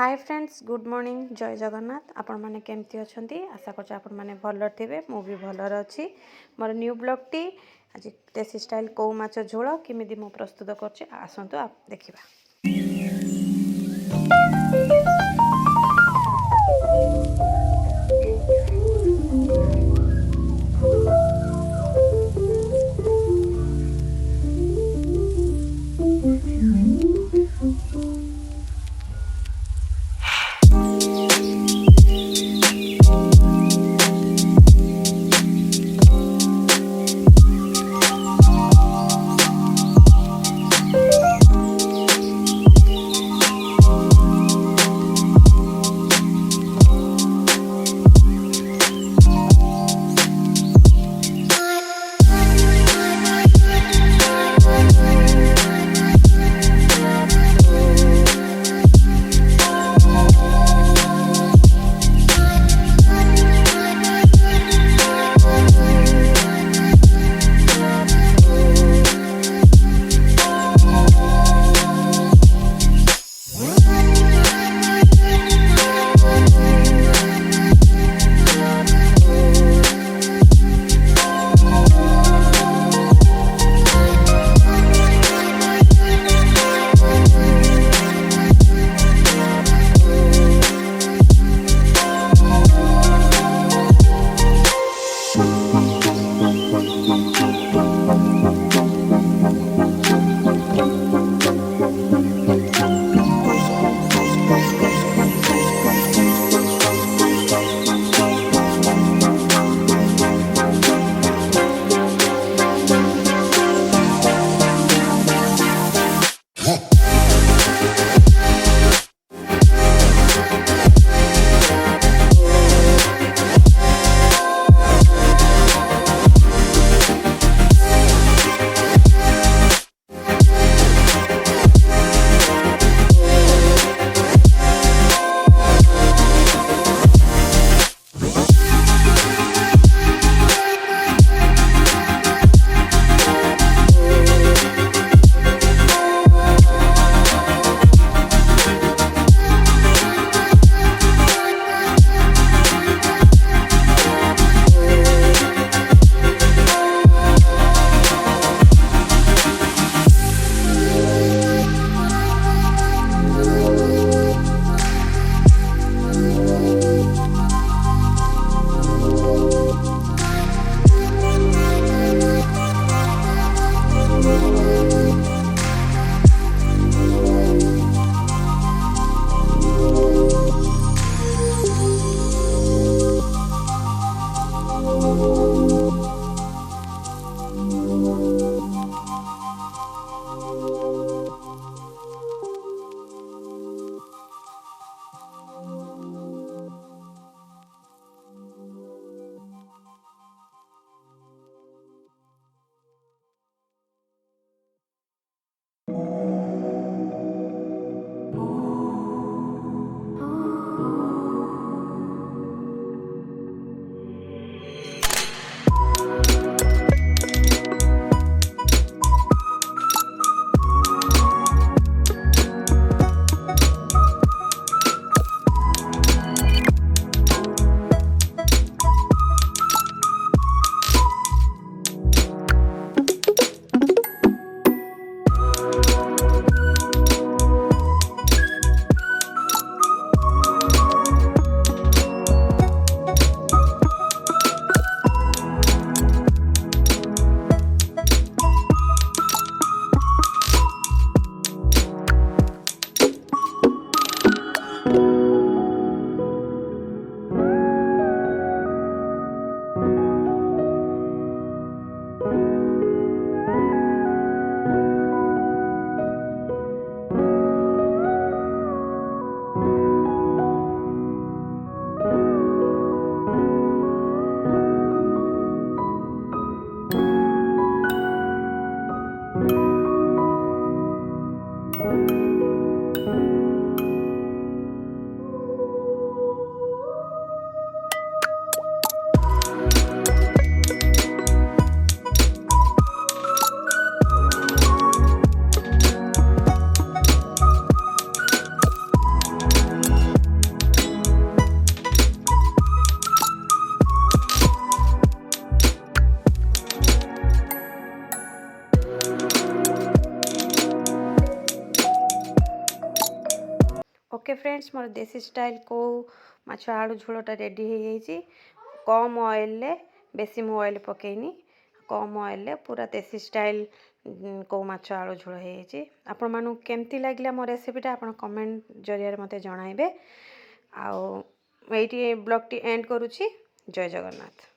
Hi friends good morning जय जगन्नाथ आपण मैंने केमती अच्छा आशा कर आपण मैंने भल थे मुझे भलर अच्छी मोर न्यू ब्लॉग टी आज देसी स्टाइल कौ माछ झोल किमिदी मु प्रस्तुत कर आसतु देखा। ओके फ्रेंड्स मोर देसी स्टाइल को माछ आलू झोलटा रेडी हो जाइए कम ऑयल बेसी मु ऑयल पकईनी कम ऑयल पूरा देसी स्टाइल को माछ आलू झोल हो जाइए आपण मानू केमती लागला मो रेसिपीटा आपण कमेंट जरिया मते जणाइबे आउ एटी ब्लॉग टी एंड करूची जय जगन्नाथ।